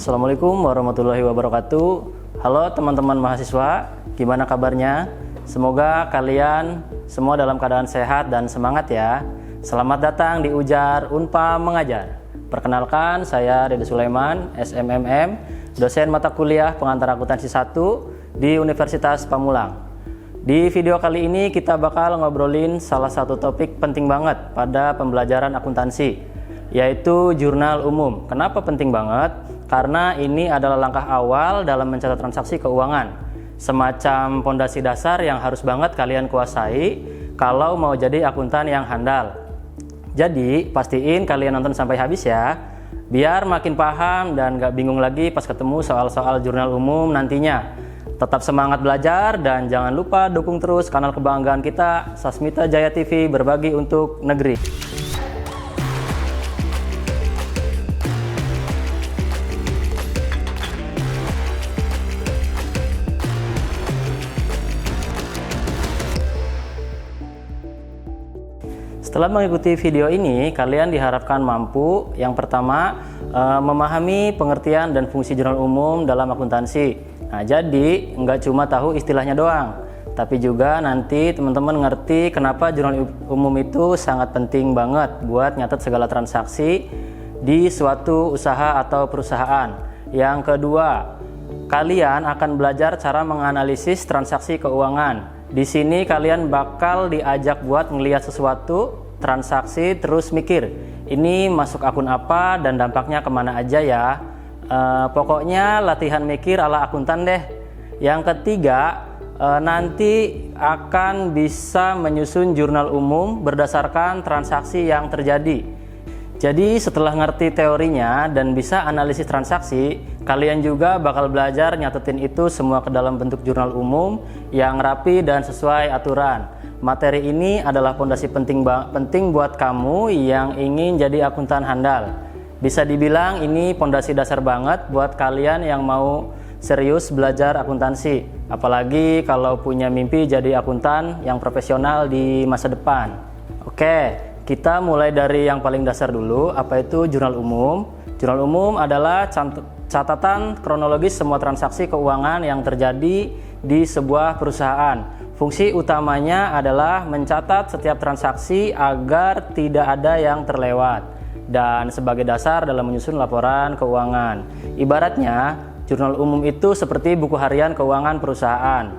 Assalamualaikum warahmatullahi wabarakatuh. Halo teman-teman mahasiswa, gimana kabarnya? Semoga kalian semua dalam keadaan sehat dan semangat ya. Selamat datang di Ujar Unpad Mengajar. Perkenalkan, saya Dede Sulaiman, SMMM, dosen mata kuliah pengantar akuntansi 1 di Universitas Pamulang. Di video kali ini kita bakal ngobrolin salah satu topik penting banget pada pembelajaran akuntansi, yaitu jurnal umum. Kenapa penting banget? Karena ini adalah langkah awal dalam mencatat transaksi keuangan, semacam pondasi dasar yang harus banget kalian kuasai kalau mau jadi akuntan yang handal. Jadi pastiin kalian nonton sampai habis ya, biar makin paham dan gak bingung lagi pas ketemu soal-soal jurnal umum nantinya. Tetap semangat belajar dan jangan lupa dukung terus kanal kebanggaan kita, Sasmita Jaya TV, berbagi untuk negeri. Setelah mengikuti video ini, kalian diharapkan mampu yang pertama memahami pengertian dan fungsi jurnal umum dalam akuntansi. Nah, jadi nggak cuma tahu istilahnya doang, tapi juga nanti teman-teman ngerti kenapa jurnal umum itu sangat penting banget buat nyatet segala transaksi di suatu usaha atau perusahaan. Yang kedua, kalian akan belajar cara menganalisis transaksi keuangan. Di sini kalian bakal diajak buat ngelihat sesuatu transaksi terus mikir ini masuk akun apa dan dampaknya kemana aja ya. Pokoknya latihan mikir ala akuntan deh. Yang ketiga, nanti akan bisa menyusun jurnal umum berdasarkan transaksi yang terjadi. Jadi setelah ngerti teorinya dan bisa analisis transaksi, kalian juga bakal belajar nyatetin itu semua ke dalam bentuk jurnal umum yang rapi dan sesuai aturan. Materi ini adalah fondasi penting buat kamu yang ingin jadi akuntan handal. Bisa dibilang ini fondasi dasar banget buat kalian yang mau serius belajar akuntansi, apalagi kalau punya mimpi jadi akuntan yang profesional di masa depan. Oke, kita mulai dari yang paling dasar dulu. Apa itu jurnal umum? Jurnal umum adalah catatan kronologis semua transaksi keuangan yang terjadi di sebuah perusahaan. Fungsi utamanya adalah mencatat setiap transaksi agar tidak ada yang terlewat dan sebagai dasar dalam menyusun laporan keuangan. Ibaratnya, jurnal umum itu seperti buku harian keuangan perusahaan.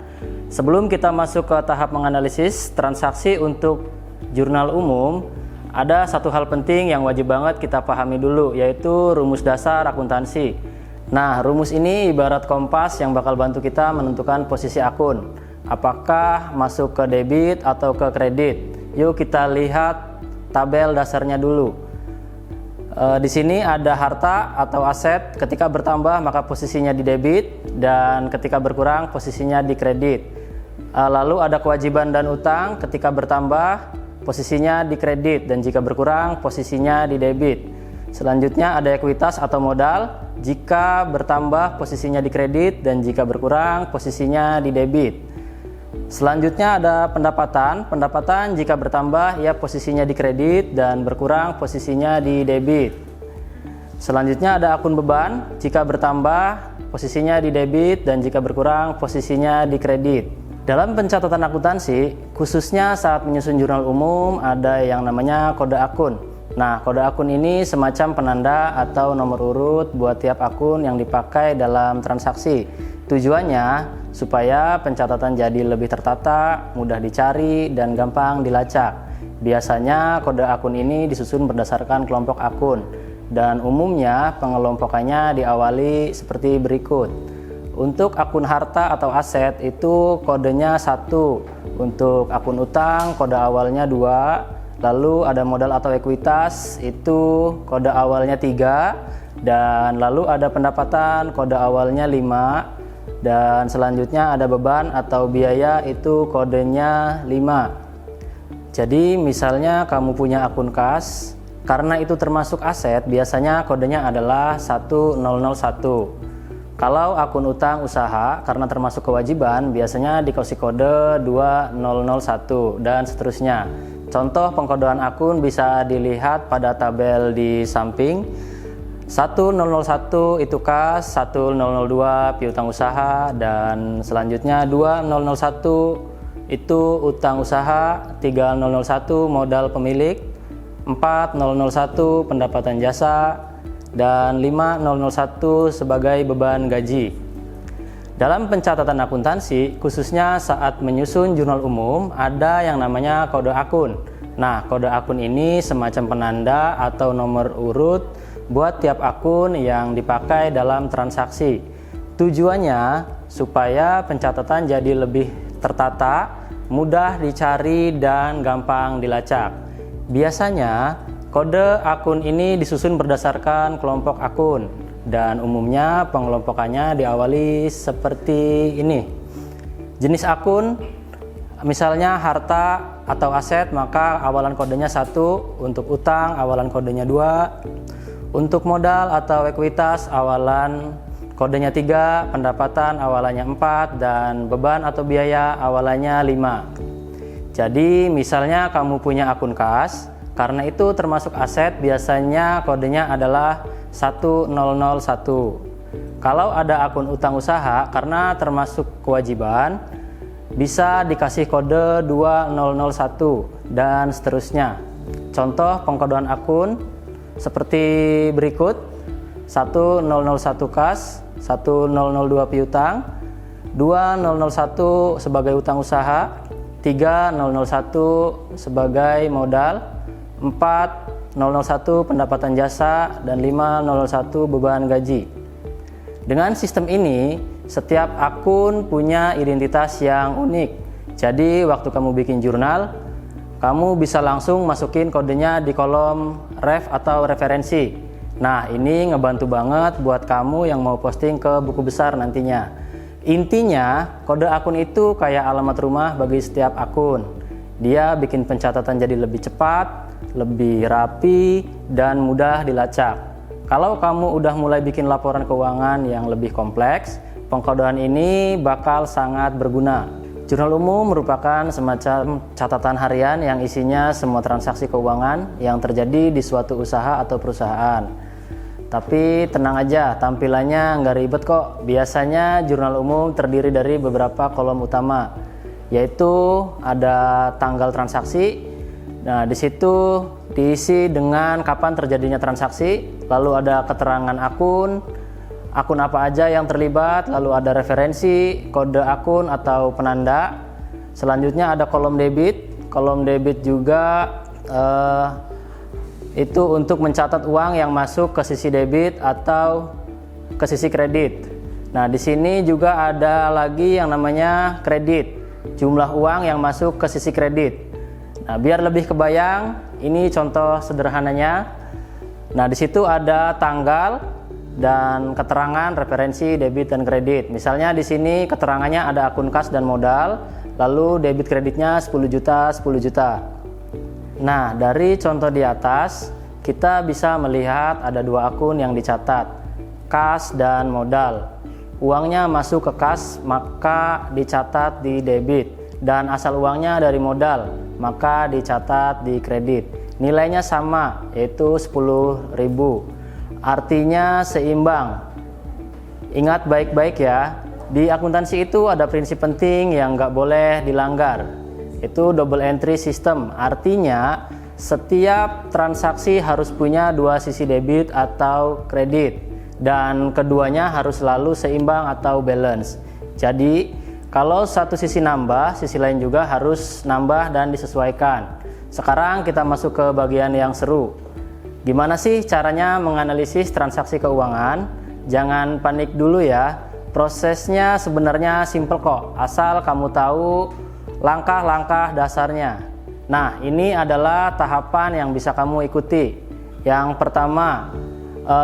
Sebelum kita masuk ke tahap menganalisis transaksi untuk jurnal umum, ada satu hal penting yang wajib banget kita pahami dulu, yaitu rumus dasar akuntansi. Nah, rumus ini ibarat kompas yang bakal bantu kita menentukan posisi akun. Apakah masuk ke debit atau ke kredit? Yuk kita lihat tabel dasarnya dulu. Di sini ada harta atau aset, ketika bertambah maka posisinya di debit dan ketika berkurang posisinya di kredit. Lalu ada kewajiban dan utang, ketika bertambah posisinya di kredit dan jika berkurang posisinya di debit. Selanjutnya ada ekuitas atau modal, jika bertambah posisinya di kredit dan jika berkurang posisinya di debit. Selanjutnya ada pendapatan jika bertambah ya posisinya di kredit dan berkurang posisinya di debit. Selanjutnya ada akun beban, jika bertambah posisinya di debit dan jika berkurang posisinya di kredit. Dalam pencatatan akuntansi, khususnya saat menyusun jurnal umum, ada yang namanya kode akun. Nah, kode akun ini semacam penanda atau nomor urut buat tiap akun yang dipakai dalam transaksi. Tujuannya supaya pencatatan jadi lebih tertata, mudah dicari, dan gampang dilacak. Biasanya kode akun ini disusun berdasarkan kelompok akun, dan umumnya pengelompokannya diawali seperti berikut. Untuk akun harta atau aset itu kodenya 1, untuk akun utang kode awalnya 2, lalu ada modal atau ekuitas itu kode awalnya 3, dan lalu ada pendapatan kode awalnya 5, dan selanjutnya ada beban atau biaya itu kodenya 5. Jadi misalnya kamu punya akun kas, karena itu termasuk aset, biasanya kodenya adalah 1001. Kalau akun utang usaha, karena termasuk kewajiban, biasanya dikasih kode 2001 dan seterusnya. Contoh pengkodean akun bisa dilihat pada tabel di samping. 1001 itu kas, 1002 piutang usaha, dan selanjutnya 2001 itu utang usaha, 3001 modal pemilik, 4001 pendapatan jasa, dan 5001 sebagai beban gaji. Dalam pencatatan akuntansi, khususnya saat menyusun jurnal umum, ada yang namanya kode akun. Nah, kode akun ini semacam penanda atau nomor urut buat tiap akun yang dipakai dalam transaksi. Tujuannya supaya pencatatan jadi lebih tertata, mudah dicari, dan gampang dilacak. Biasanya kode akun ini disusun berdasarkan kelompok akun, dan umumnya pengelompokannya diawali seperti ini. Jenis akun, misalnya harta atau aset, maka awalan kodenya 1, untuk utang awalan kodenya 2, untuk modal atau ekuitas awalan kodenya 3, pendapatan awalannya 4, dan beban atau biaya awalannya 5. Jadi misalnya kamu punya akun kas, karena itu termasuk aset, biasanya kodenya adalah 1001. Kalau ada akun utang usaha, karena termasuk kewajiban, bisa dikasih kode 2001 dan seterusnya. Contoh pengkodean akun seperti berikut: 1001 kas, 1002 piutang, 2001 sebagai utang usaha, 3001 sebagai modal, 4001 pendapatan jasa, dan 5001 beban gaji. Dengan sistem ini, setiap akun punya identitas yang unik. Jadi waktu kamu bikin jurnal, kamu bisa langsung masukin kodenya di kolom ref atau referensi. Nah, ini ngebantu banget buat kamu yang mau posting ke buku besar nantinya. Intinya, kode akun itu kayak alamat rumah bagi setiap akun. Dia bikin pencatatan jadi lebih cepat, lebih rapi, dan mudah dilacak. Kalau kamu udah mulai bikin laporan keuangan yang lebih kompleks, pengkodean ini bakal sangat berguna. Jurnal umum merupakan semacam catatan harian yang isinya semua transaksi keuangan yang terjadi di suatu usaha atau perusahaan. Tapi tenang aja, tampilannya nggak ribet kok. Biasanya jurnal umum terdiri dari beberapa kolom utama, yaitu ada tanggal transaksi. Nah, di situ diisi dengan kapan terjadinya transaksi, lalu ada keterangan akun apa aja yang terlibat, lalu ada referensi, kode akun atau penanda. Selanjutnya ada kolom debit. Kolom debit juga itu untuk mencatat uang yang masuk ke sisi debit atau ke sisi kredit. Nah, di sini juga ada lagi yang namanya kredit, jumlah uang yang masuk ke sisi kredit. Nah, biar lebih kebayang, ini contoh sederhananya. Nah, di situ ada tanggal dan keterangan referensi debit dan kredit. Misalnya di sini keterangannya ada akun kas dan modal, lalu debit kreditnya 10 juta, 10 juta. Nah, dari contoh di atas kita bisa melihat ada dua akun yang dicatat, kas dan modal. Uangnya masuk ke kas, maka dicatat di debit, dan asal uangnya dari modal, maka dicatat di kredit. Nilainya sama, yaitu 10.000. Artinya seimbang. Ingat baik-baik ya, di akuntansi itu ada prinsip penting yang nggak boleh dilanggar, itu double entry system. Artinya setiap transaksi harus punya dua sisi debit atau kredit, dan keduanya harus selalu seimbang atau balance. Jadi kalau satu sisi nambah, sisi lain juga harus nambah dan disesuaikan. Sekarang kita masuk ke bagian yang seru. Gimana sih caranya menganalisis transaksi keuangan? Jangan panik dulu ya. Prosesnya sebenarnya simple kok, asal kamu tahu langkah-langkah dasarnya. Nah, ini adalah tahapan yang bisa kamu ikuti. Yang pertama,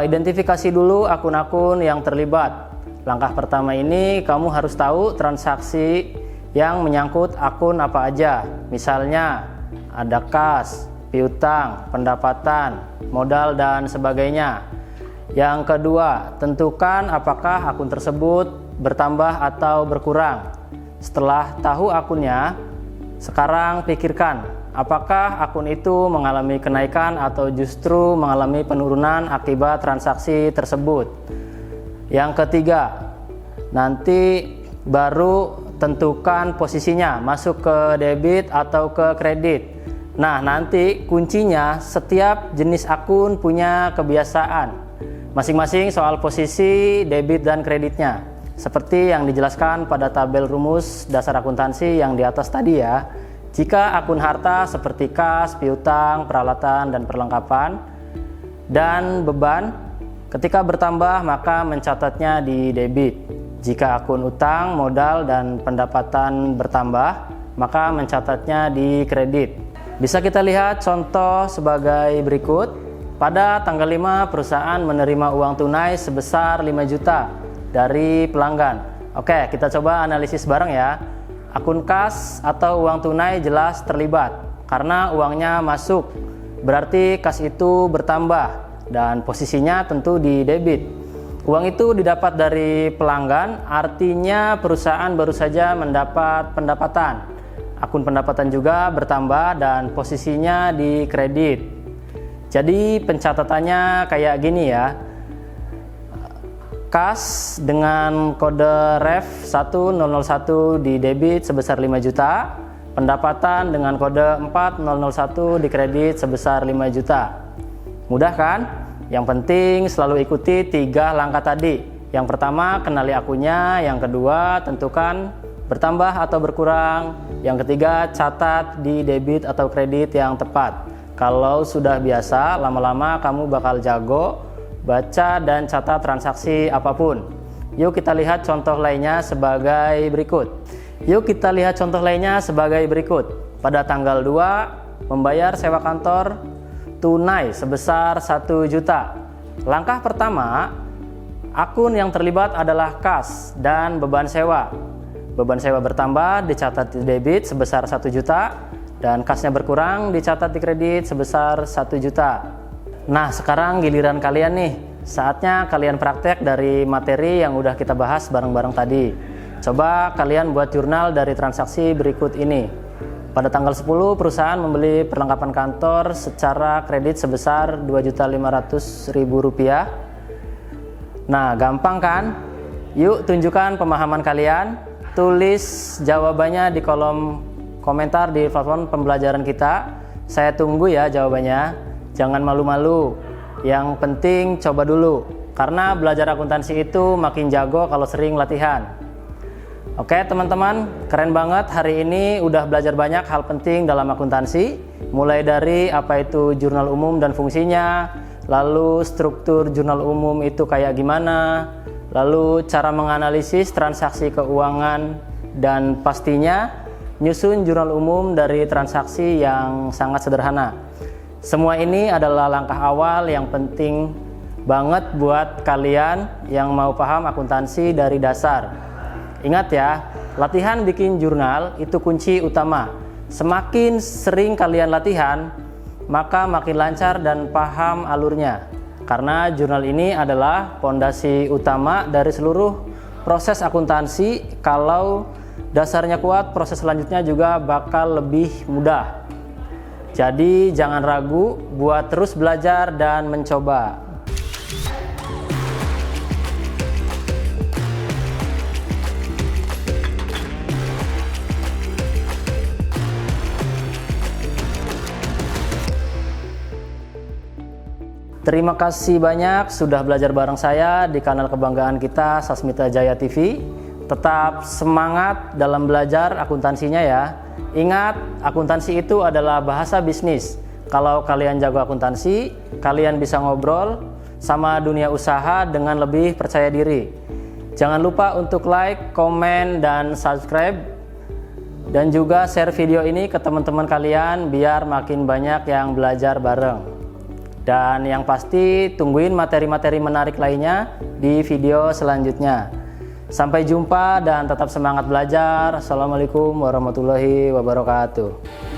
identifikasi dulu akun-akun yang terlibat. Langkah pertama ini kamu harus tahu transaksi yang menyangkut akun apa aja. Misalnya ada kas, piutang, pendapatan, modal, dan sebagainya. Yang kedua, tentukan apakah akun tersebut bertambah atau berkurang. Setelah tahu akunnya, sekarang pikirkan apakah akun itu mengalami kenaikan atau justru mengalami penurunan akibat transaksi tersebut. Yang ketiga, nanti baru tentukan posisinya, masuk ke debit atau ke kredit. Nah, nanti kuncinya setiap jenis akun punya kebiasaan masing-masing soal posisi debit dan kreditnya. Seperti yang dijelaskan pada tabel rumus dasar akuntansi yang di atas tadi ya. Jika akun harta seperti kas, piutang, peralatan, dan perlengkapan, dan beban, ketika bertambah maka mencatatnya di debit. Jika akun utang, modal, dan pendapatan bertambah, maka mencatatnya di kredit. Bisa kita lihat contoh sebagai berikut. Pada tanggal 5 perusahaan menerima uang tunai sebesar 5 juta dari pelanggan. Oke, kita coba analisis bareng ya. Akun kas atau uang tunai jelas terlibat karena uangnya masuk. Berarti kas itu bertambah dan posisinya tentu di debit. Uang itu didapat dari pelanggan, artinya perusahaan baru saja mendapat pendapatan. Akun pendapatan juga bertambah dan posisinya di kredit. Jadi pencatatannya kayak gini ya. Kas dengan kode ref 1001 di debit sebesar 5 juta, pendapatan dengan kode 4001 di kredit sebesar 5 juta. Mudah kan? Yang penting selalu ikuti 3 langkah tadi. Yang pertama, kenali akunnya. Yang kedua, tentukan bertambah atau berkurang. Yang ketiga, catat di debit atau kredit yang tepat. Kalau sudah biasa, lama-lama kamu bakal jago baca dan catat transaksi apapun. Yuk kita lihat contoh lainnya sebagai berikut. Pada tanggal 2, membayar sewa kantor tunai sebesar 1 juta. Langkah pertama, akun yang terlibat adalah kas dan beban sewa. Beban sewa bertambah, dicatat di debit sebesar 1 juta. Dan kasnya berkurang, dicatat di kredit sebesar 1 juta. Nah, sekarang giliran kalian nih. Saatnya kalian praktek dari materi yang udah kita bahas bareng-bareng tadi. Coba kalian buat jurnal dari transaksi berikut ini. Pada tanggal 10, perusahaan membeli perlengkapan kantor secara kredit sebesar Rp2.500.000. Nah, gampang kan? Yuk tunjukkan pemahaman kalian. Tulis jawabannya di kolom komentar di platform pembelajaran kita. Saya tunggu ya jawabannya. Jangan malu-malu. Yang penting coba dulu. Karena belajar akuntansi itu makin jago kalau sering latihan. Oke teman-teman, keren banget hari ini udah belajar banyak hal penting dalam akuntansi. Mulai dari apa itu jurnal umum dan fungsinya, lalu struktur jurnal umum itu kayak gimana, lalu cara menganalisis transaksi keuangan, dan pastinya nyusun jurnal umum dari transaksi yang sangat sederhana. Semua ini adalah langkah awal yang penting banget buat kalian yang mau paham akuntansi dari dasar. Ingat ya, latihan bikin jurnal itu kunci utama. Semakin sering kalian latihan, maka makin lancar dan paham alurnya. Karena jurnal ini adalah fondasi utama dari seluruh proses akuntansi. Kalau dasarnya kuat, proses selanjutnya juga bakal lebih mudah. Jadi jangan ragu buat terus belajar dan mencoba. Terima kasih banyak sudah belajar bareng saya di kanal kebanggaan kita, Sasmita Jaya TV. Tetap semangat dalam belajar akuntansinya ya. Ingat, akuntansi itu adalah bahasa bisnis. Kalau kalian jago akuntansi, kalian bisa ngobrol sama dunia usaha dengan lebih percaya diri. Jangan lupa untuk like, komen, dan subscribe. Dan juga share video ini ke teman-teman kalian biar makin banyak yang belajar bareng. Dan yang pasti tungguin materi-materi menarik lainnya di video selanjutnya. Sampai jumpa dan tetap semangat belajar. Assalamualaikum warahmatullahi wabarakatuh.